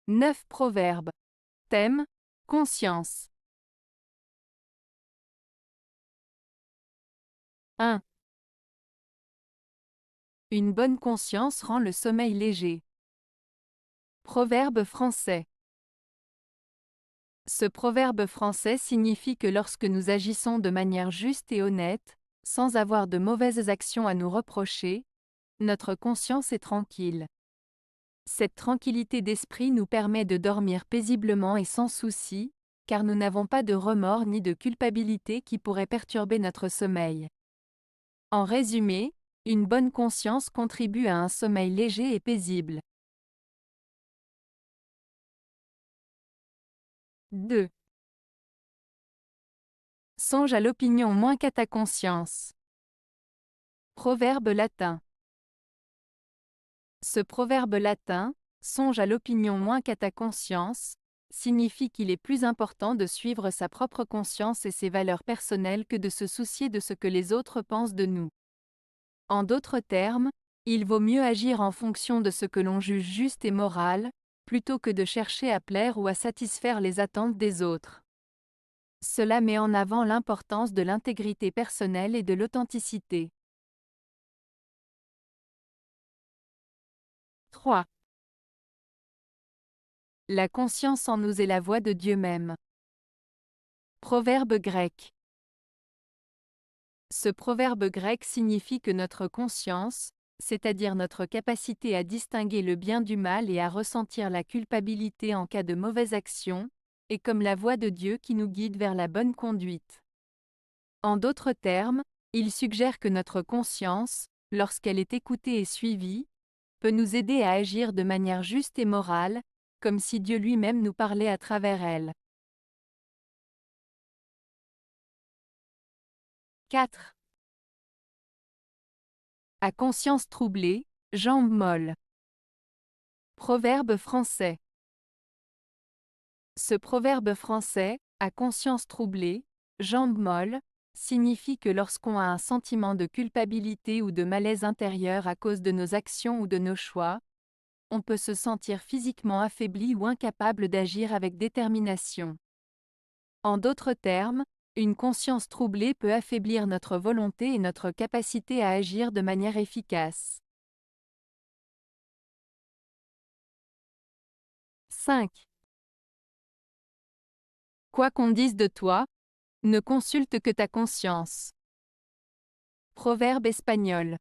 9 proverbes. Thème: conscience. 1. Une bonne conscience rend le sommeil léger. Proverbe français. Ce proverbe français signifie que lorsque nous agissons de manière juste et honnête, sans avoir de mauvaises actions à nous reprocher, notre conscience est tranquille. Cette tranquillité d'esprit nous permet de dormir paisiblement et sans souci, car nous n'avons pas de remords ni de culpabilité qui pourraient perturber notre sommeil. En résumé, une bonne conscience contribue à un sommeil léger et paisible. 2. Songe à l'opinion moins qu'à ta conscience. Proverbe latin. Ce proverbe latin, songe à l'opinion moins qu'à ta conscience, signifie qu'il est plus important de suivre sa propre conscience et ses valeurs personnelles que de se soucier de ce que les autres pensent de nous. En d'autres termes, il vaut mieux agir en fonction de ce que l'on juge juste et moral, plutôt que de chercher à plaire ou à satisfaire les attentes des autres. Cela met en avant l'importance de l'intégrité personnelle et de l'authenticité. 3. La conscience en nous est la voix de Dieu même. Proverbe grec. Ce proverbe grec signifie que notre conscience, c'est-à-dire notre capacité à distinguer le bien du mal et à ressentir la culpabilité en cas de mauvaise action, est comme la voix de Dieu qui nous guide vers la bonne conduite. En d'autres termes, il suggère que notre conscience, lorsqu'elle est écoutée et suivie, peut nous aider à agir de manière juste et morale, comme si Dieu lui-même nous parlait à travers elle. 4. À conscience troublée, jambes molles. Proverbe français. Ce proverbe français, à conscience troublée, jambes molles, signifie que lorsqu'on a un sentiment de culpabilité ou de malaise intérieur à cause de nos actions ou de nos choix, on peut se sentir physiquement affaibli ou incapable d'agir avec détermination. En d'autres termes, une conscience troublée peut affaiblir notre volonté et notre capacité à agir de manière efficace. 5. Quoi qu'on dise de toi, ne consulte que ta conscience. Proverbe espagnol.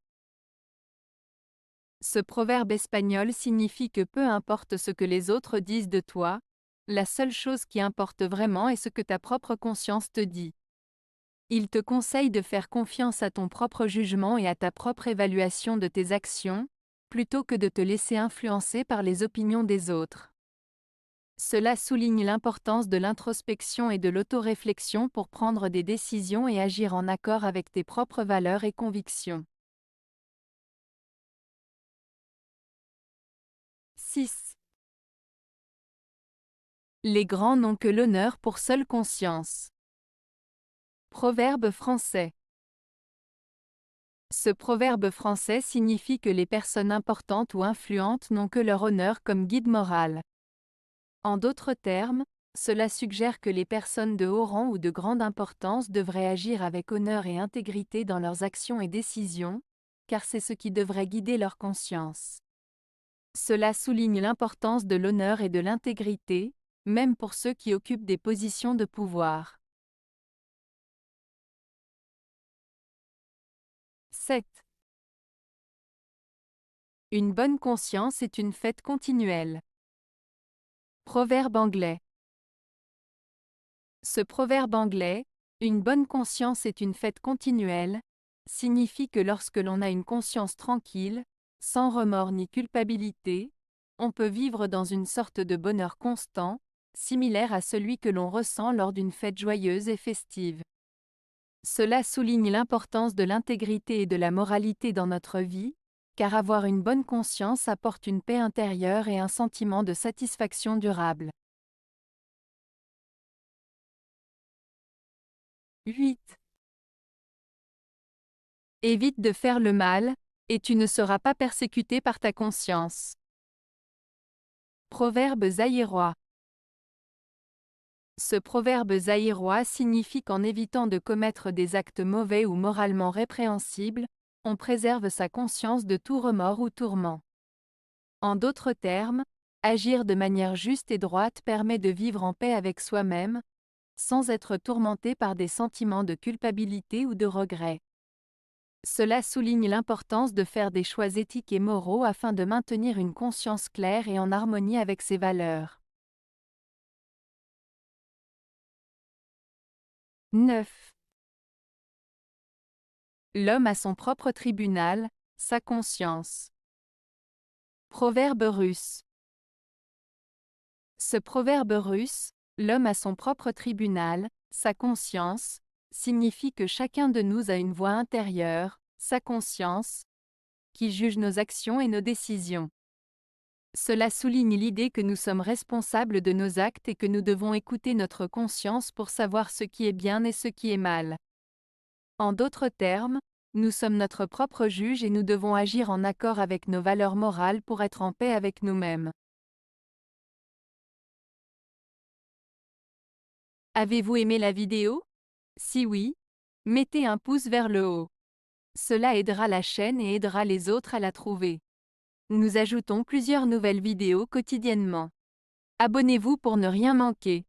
Ce proverbe espagnol signifie que peu importe ce que les autres disent de toi, la seule chose qui importe vraiment est ce que ta propre conscience te dit. Il te conseille de faire confiance à ton propre jugement et à ta propre évaluation de tes actions, plutôt que de te laisser influencer par les opinions des autres. Cela souligne l'importance de l'introspection et de l'autoréflexion pour prendre des décisions et agir en accord avec tes propres valeurs et convictions. 6. Les grands n'ont que l'honneur pour seule conscience. Proverbe français. Ce proverbe français signifie que les personnes importantes ou influentes n'ont que leur honneur comme guide moral. En d'autres termes, cela suggère que les personnes de haut rang ou de grande importance devraient agir avec honneur et intégrité dans leurs actions et décisions, car c'est ce qui devrait guider leur conscience. Cela souligne l'importance de l'honneur et de l'intégrité, même pour ceux qui occupent des positions de pouvoir. 7. Une bonne conscience est une fête continuelle. Proverbe anglais. Ce proverbe anglais, une bonne conscience est une fête continuelle, signifie que lorsque l'on a une conscience tranquille, sans remords ni culpabilité, on peut vivre dans une sorte de bonheur constant, similaire à celui que l'on ressent lors d'une fête joyeuse et festive. Cela souligne l'importance de l'intégrité et de la moralité dans notre vie, car avoir une bonne conscience apporte une paix intérieure et un sentiment de satisfaction durable. 8. Évite de faire le mal, et tu ne seras pas persécuté par ta conscience. Proverbe zaïrois. Ce proverbe zaïrois signifie qu'en évitant de commettre des actes mauvais ou moralement répréhensibles, on préserve sa conscience de tout remords ou tourment. En d'autres termes, agir de manière juste et droite permet de vivre en paix avec soi-même, sans être tourmenté par des sentiments de culpabilité ou de regret. Cela souligne l'importance de faire des choix éthiques et moraux afin de maintenir une conscience claire et en harmonie avec ses valeurs. 9. L'homme a son propre tribunal, sa conscience. Proverbe russe. Ce proverbe russe, l'homme a son propre tribunal, sa conscience, signifie que chacun de nous a une voix intérieure, sa conscience, qui juge nos actions et nos décisions. Cela souligne l'idée que nous sommes responsables de nos actes et que nous devons écouter notre conscience pour savoir ce qui est bien et ce qui est mal. En d'autres termes, nous sommes notre propre juge et nous devons agir en accord avec nos valeurs morales pour être en paix avec nous-mêmes. Avez-vous aimé la vidéo? Si oui, mettez un pouce vers le haut. Cela aidera la chaîne et aidera les autres à la trouver. Nous ajoutons plusieurs nouvelles vidéos quotidiennement. Abonnez-vous pour ne rien manquer.